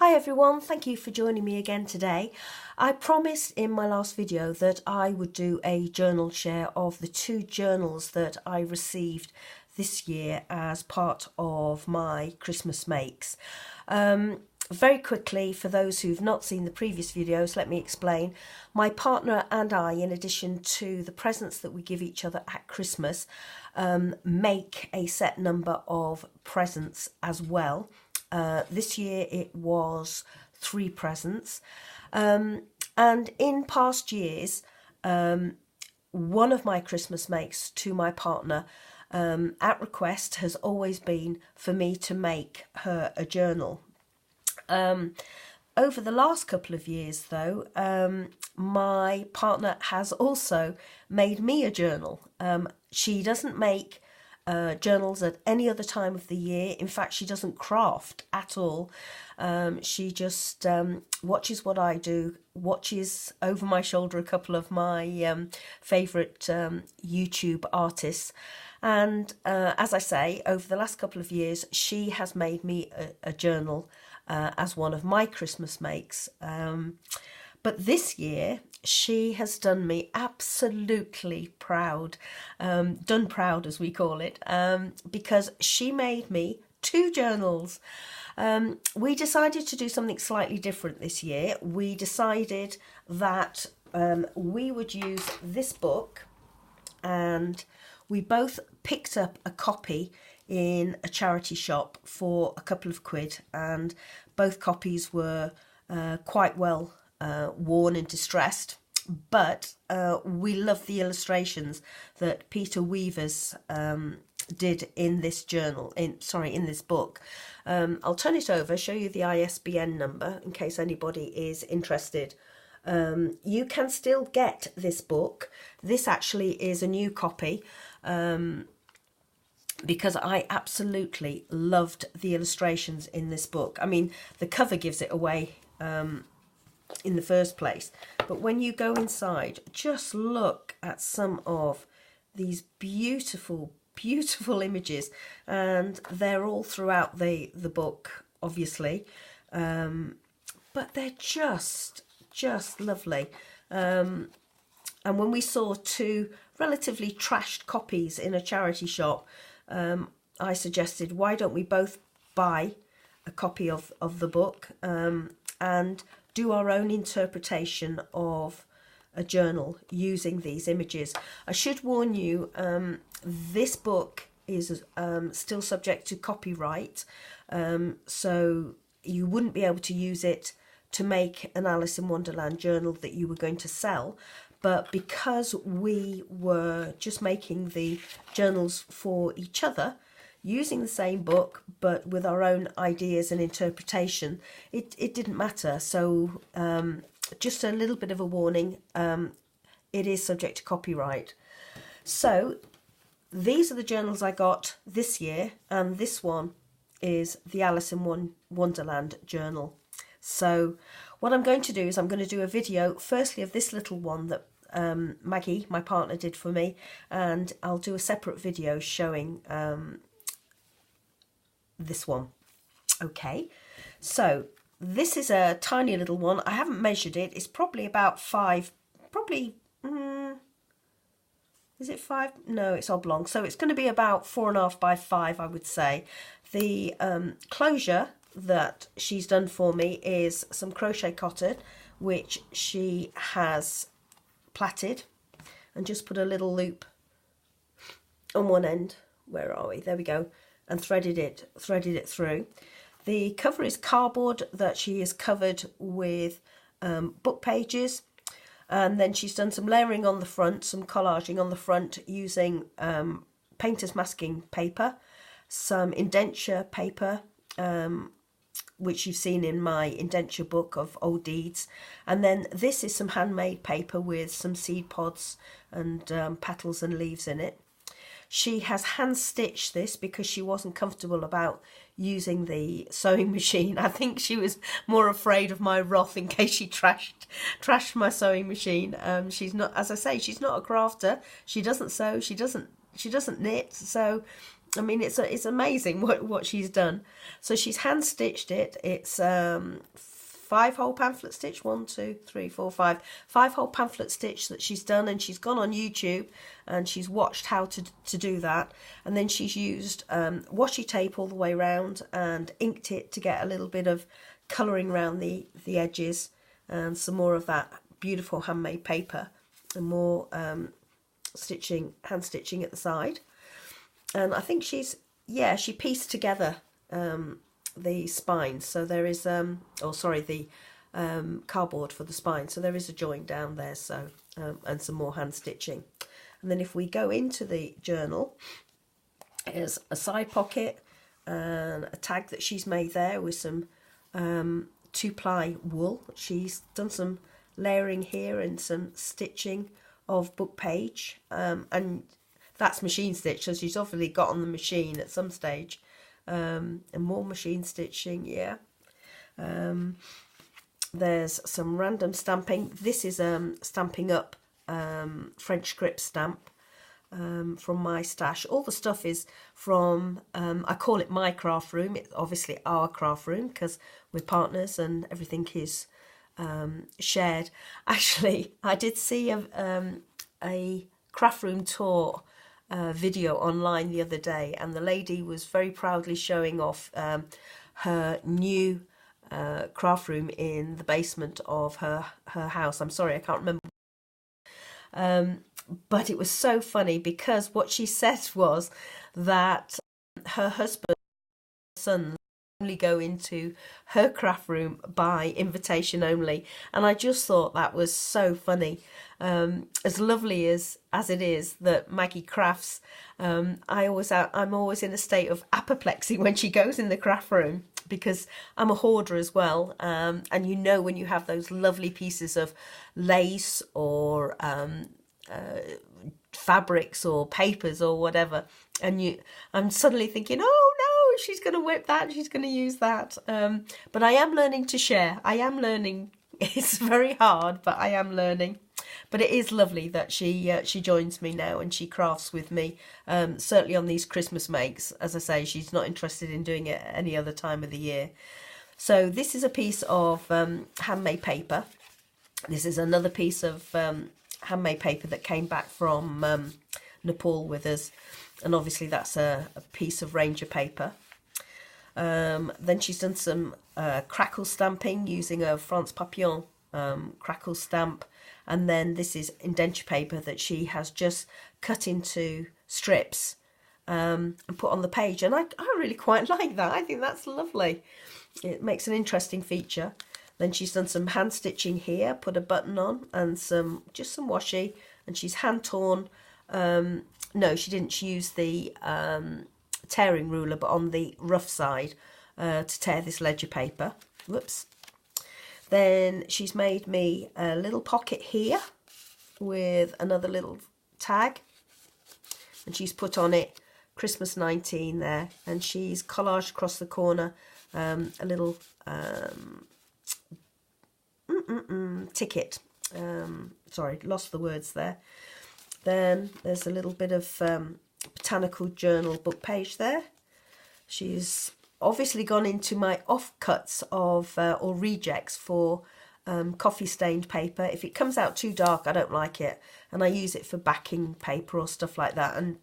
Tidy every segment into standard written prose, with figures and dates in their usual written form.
Hi everyone, thank you for joining me again today. I promised in my last video that I would do a journal share of the 2 journals that I received this year as part of my Christmas makes. Very quickly, for those who've not seen the previous videos, let me explain. My partner and I, in addition to the presents that we give each other at Christmas, make a set number of presents as well. This year it was 3 presents, and in past years one of my Christmas makes to my partner at request has always been for me to make her a journal. Over the last couple of years though, my partner has also made me a journal. She doesn't make journals at any other time of the year. In fact, she doesn't craft at all. She just watches what I do, watches over my shoulder a couple of my favourite YouTube artists, and as I say, over the last couple of years she has made me a journal as one of my Christmas makes. But this year she has done me absolutely proud, done proud as we call it, because she made me 2 journals. We decided to do something slightly different this year. We decided that we would use this book, and we both picked up a copy in a charity shop for a couple of quid, and both copies were quite well worn and distressed, but we love the illustrations that Peter Weavers did in this journal, in this book. I'll turn it over, show you the ISBN number in case anybody is interested. You can still get this book. This actually is a new copy, because I absolutely loved the illustrations in this book. I mean, the cover gives it away in the first place, but when you go inside, just look at some of these beautiful images, and they're all throughout the book, obviously, but they're just lovely. And when we saw 2 relatively trashed copies in a charity shop, I suggested, why don't we both buy a copy of the book and do our own interpretation of a journal using these images. I should warn you, this book is still subject to copyright, so you wouldn't be able to use it to make an Alice in Wonderland journal that you were going to sell. But because we were just making the journals for each other, using the same book but with our own ideas and interpretation, it didn't matter. So just a little bit of a warning, it is subject to copyright. So these are the journals I got this year, and this one is the Alice in Wonderland journal. So what I'm going to do is I'm going to do a video firstly of this little one that Maggie, my partner, did for me, and I'll do a separate video showing this one. Okay, so this is a tiny little one. I haven't measured it. It's probably about 5, is it 5? No, it's oblong, so it's going to be about 4.5 by 5, I would say. The closure that she's done for me is some crochet cotton, which she has plaited and just put a little loop on one end. Where are we? There we go. And threaded it through. The cover is cardboard that she has covered with book pages, and then she's done some layering on the front, some collaging on the front using painter's masking paper, some indenture paper, which you've seen in my indenture book of old deeds, and then this is some handmade paper with some seed pods and petals and leaves in it. She has hand stitched this because she wasn't comfortable about using the sewing machine. I think she was more afraid of my wrath in case she trashed my sewing machine. She's not, as I say, she's not a crafter. She doesn't sew. She doesn't knit. So I mean, it's amazing what she's done. So she's hand stitched it. It's 5-hole pamphlet stitch, 1, 2, 3, 4, 5, 5-hole pamphlet stitch that she's done, and she's gone on YouTube and she's watched how to do that, and then she's used washi tape all the way around and inked it to get a little bit of colouring around the edges, and some more of that beautiful handmade paper, and more hand stitching at the side. And I think she pieced together the spine. So there is, the cardboard for the spine. So there is a joint down there. So and some more hand stitching. And then if we go into the journal, there's a side pocket and a tag that she's made there with some 2-ply wool. She's done some layering here and some stitching of book page, and that's machine stitch, so she's obviously got on the machine at some stage, and more machine stitching. There's some random stamping. This is Stamping Up French script stamp from my stash. All the stuff is from, I call it my craft room. It's obviously our craft room because we're partners and everything is shared. Actually, I did see a craft room tour video online the other day, and the lady was very proudly showing off her new craft room in the basement of her house. I'm sorry, I can't remember. But it was so funny because what she said was that her husband's son only go into her craft room by invitation only, and I just thought that was so funny. As lovely as it is that Maggie crafts, I'm always in a state of apoplexy when she goes in the craft room, because I'm a hoarder as well, and you know, when you have those lovely pieces of lace or fabrics or papers or whatever, and I'm suddenly thinking, oh no, she's going to whip that, she's going to use that. But I am learning to share. I am learning. It's very hard, but I am learning. But it is lovely that she joins me now and she crafts with me, certainly on these Christmas makes. As I say, she's not interested in doing it at any other time of the year. So this is a piece of handmade paper. This is another piece of handmade paper that came back from Nepal with us, and obviously that's a piece of Ranger paper. Then she's done some crackle stamping using a France Papillon crackle stamp, and then this is indenture paper that she has just cut into strips and put on the page, and I really quite like that. I think that's lovely. It makes an interesting feature. Then she's done some hand stitching here, put a button on, and just some washi, and she's hand torn. No, she didn't. She used the tearing ruler, but on the rough side to tear this ledger paper. Whoops. Then she's made me a little pocket here with another little tag, and she's put on it Christmas 19 there, and she's collaged across the corner a little ticket. Sorry, lost the words there. Then there's a little bit of botanical journal book page there. She's obviously gone into my offcuts of or rejects for coffee stained paper. If it comes out too dark, I don't like it, and I use it for backing paper or stuff like that. And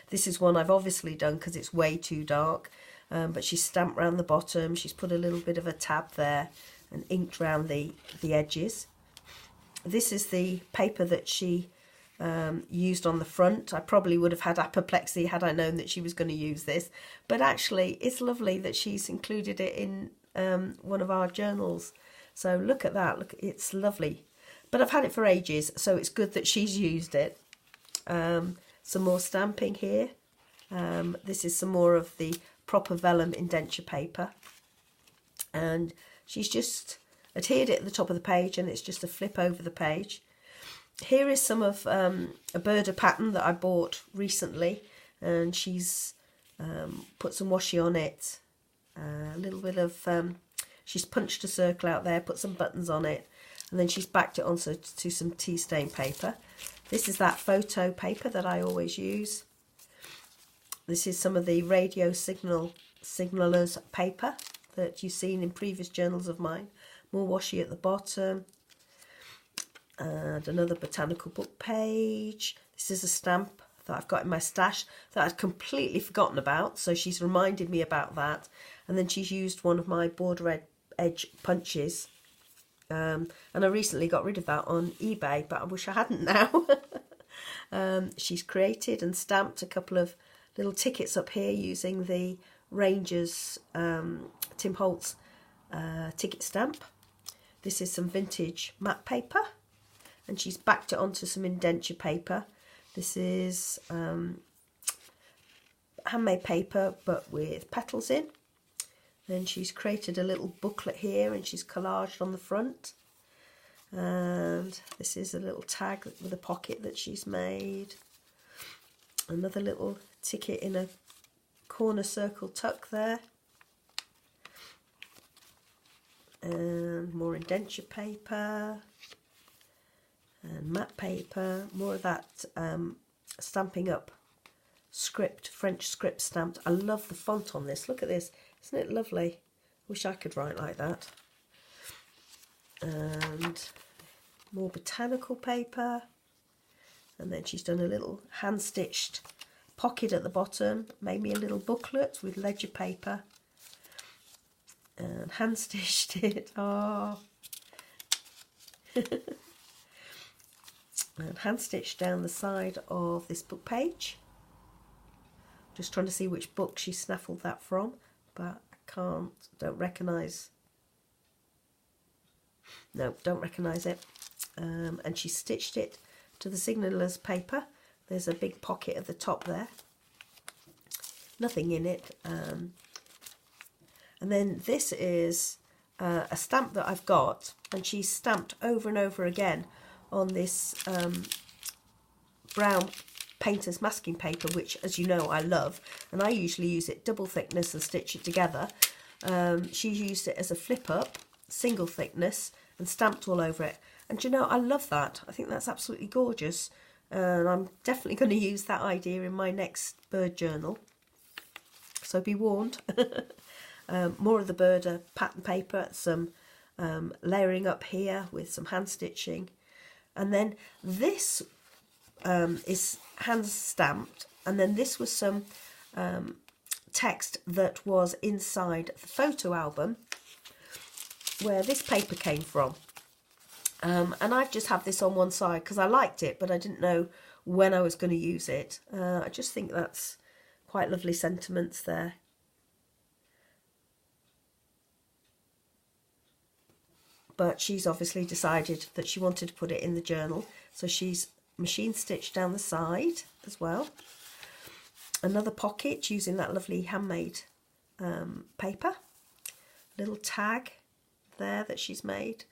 this is one I've obviously done because it's way too dark, but she's stamped around the bottom. She's put a little bit of a tab there and inked around the edges. This is the paper that she used on the front. I probably would have had apoplexy had I known that she was going to use this, but actually it's lovely that she's included it in one of our journals. So look at that, look, it's lovely. But I've had it for ages, so it's good that she's used it. Some more stamping here. This is some more of the proper vellum indenture paper, and she's just adhered it at the top of the page, and it's just a flip over the page. Here is some of a birder pattern that I bought recently, and she's put some washi on it, a little bit of, she's punched a circle out there, put some buttons on it, and then she's backed it onto to some tea stain paper. This is that photo paper that I always use. This is some of the radio signalers paper that you've seen in previous journals of mine. More washi at the bottom. And another botanical book page. This is a stamp that I've got in my stash that I'd completely forgotten about, so she's reminded me about that. And then she's used one of my border edge punches, and I recently got rid of that on eBay, but I wish I hadn't now. She's created and stamped a couple of little tickets up here using the Rangers Tim Holtz ticket stamp. This is some vintage matte paper, and she's backed it onto some indenture paper. This is handmade paper but with petals in. Then she's created a little booklet here, and she's collaged on the front. And this is a little tag with a pocket that she's made. Another little ticket in a corner circle tuck there. And more indenture paper. And matte paper. More of that Stampin' Up script, French script stamped. I love the font on this. Look at this. Isn't it lovely? Wish I could write like that. And more botanical paper. And then she's done a little hand-stitched pocket at the bottom. Made me a little booklet with ledger paper. And hand-stitched it. Oh. And hand-stitched down the side of this book page. Just trying to see which book she snaffled that from, but I don't recognise. No, don't recognise it. And she stitched it to the signaler's paper. There's a big pocket at the top there. Nothing in it. And then this is a stamp that I've got, and she's stamped over and over again on this brown painter's masking paper, which, as you know, I love, and I usually use it double thickness and stitch it together. She's used it as a flip up, single thickness, and stamped all over it. And you know, I love that. I think that's absolutely gorgeous, and I'm definitely going to use that idea in my next bird journal, so be warned. More of the bird pattern paper, some layering up here with some hand stitching, and then this is hand stamped, and then this was some text that was inside the photo album where this paper came from. And I've just had this on one side because I liked it, but I didn't know when I was going to use it. I just think that's quite lovely sentiments there. But she's obviously decided that she wanted to put it in the journal, so she's machine stitched down the side as well. Another pocket using that lovely handmade paper. Little tag there that she's made,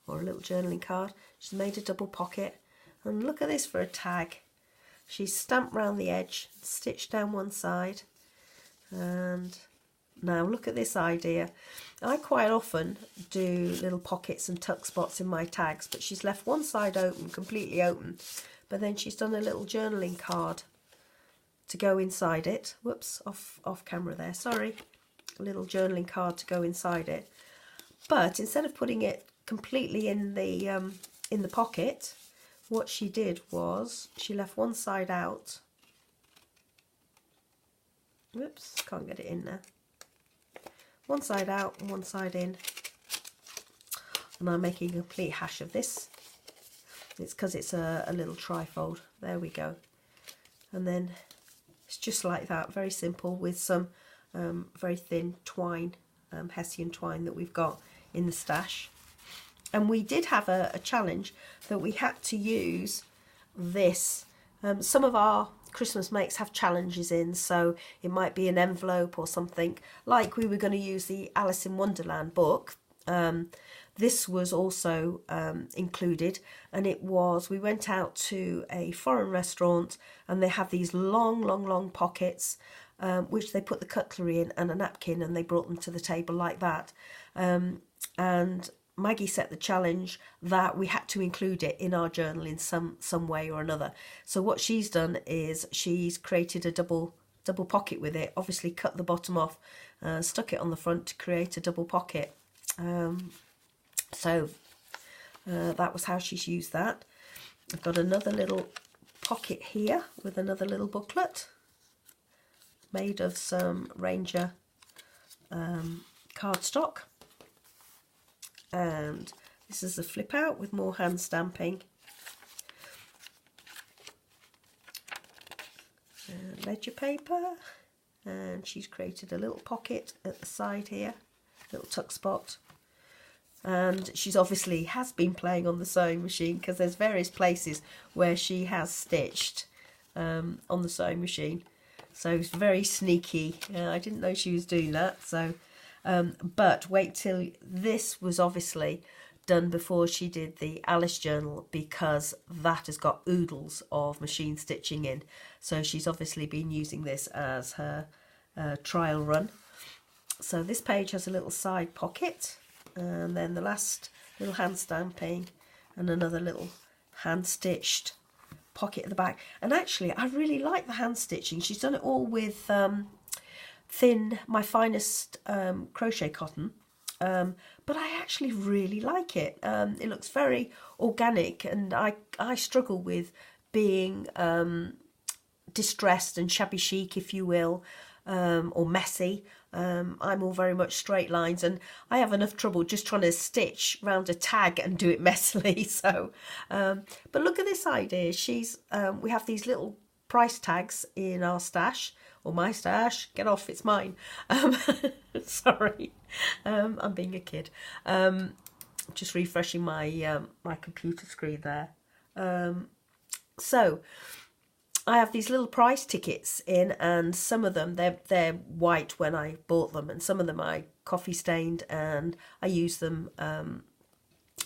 or a little journaling card. She's made a double pocket, and look at this for a tag. She's stamped round the edge, stitched down one side, and now look at this idea. I quite often do little pockets and tuck spots in my tags, but she's left one side open, completely open, but then she's done a little journaling card to go inside it. Whoops, off camera there, sorry. A little journaling card to go inside it. But instead of putting it completely in the pocket, what she did was she left one side out. Whoops, can't get it in there. One side out and one side in. And I'm making a complete hash of this. It's because it's a little trifold. There we go. And then it's just like that, very simple, with some very thin twine, Hessian twine that we've got in the stash. And we did have a challenge that we had to use this. Some of our Christmas makes have challenges in, so it might be an envelope or something. Like we were going to use the Alice in Wonderland book. This was also included, and it was, we went out to a foreign restaurant and they have these long pockets which they put the cutlery in and a napkin, and they brought them to the table like that. And Maggie set the challenge that we had to include it in our journal in some way or another. So what she's done is she's created a double double pocket with it. Obviously cut the bottom off, stuck it on the front to create a double pocket. So that was how she's used that. I've got another little pocket here with another little booklet made of some Ranger cardstock, and this is a flip out with more hand stamping, ledger paper, and she's created a little pocket at the side here, little tuck spot. And she's obviously has been playing on the sewing machine, because there's various places where she has stitched on the sewing machine. So it's very sneaky. I didn't know she was doing that. So, but wait till this was obviously done before she did the Alice journal, because that has got oodles of machine stitching in. So she's obviously been using this as her trial run. So this page has a little side pocket, and then the last little hand stamping and another little hand stitched pocket at the back. And actually I really like the hand stitching. She's done it all with thin, my finest crochet cotton, but I actually really like it. It looks very organic, and I struggle with being distressed and shabby chic, if you will, or messy. I'm all very much straight lines, and I have enough trouble just trying to stitch round a tag and do it messily. So, but look at this idea. We have these little price tags in our stash, or my stash. Get off, it's mine. Sorry, I'm being a kid. Just refreshing my my computer screen there. So I have these little price tickets in, and some of them they're white when I bought them, and some of them I coffee stained, and I use them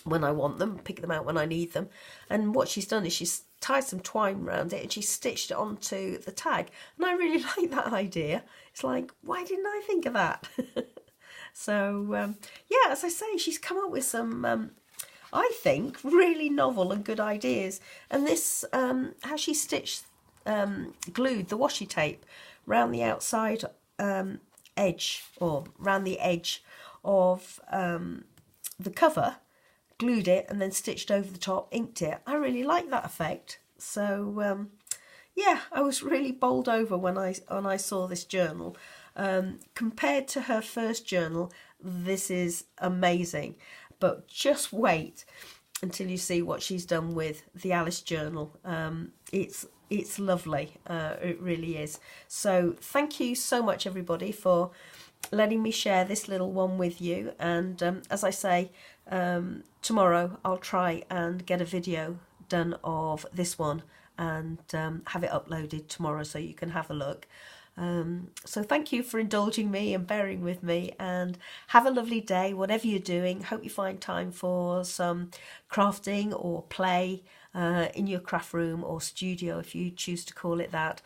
when I want them, pick them out when I need them. And what she's done is she's tied some twine around it, and she's stitched it onto the tag, and I really like that idea. It's like, why didn't I think of that? So yeah, as I say, she's come up with some I think really novel and good ideas. And this how she stitched glued the washi tape round the outside edge, or round the edge of the cover, glued it and then stitched over the top, inked it. I really like that effect. So yeah, I was really bowled over when I saw this journal. Compared to her first journal, this is amazing. But just wait until you see what she's done with the Alice journal. It's lovely. It really is. So thank you so much, everybody, for letting me share this little one with you. And as I say, tomorrow I'll try and get a video done of this one and have it uploaded tomorrow so you can have a look. So thank you for indulging me and bearing with me, and have a lovely day, whatever you're doing. Hope you find time for some crafting or play in your craft room or studio, if you choose to call it that.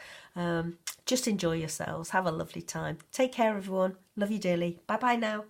Just enjoy yourselves. Have a lovely time. Take care, everyone. Love you dearly. Bye bye now.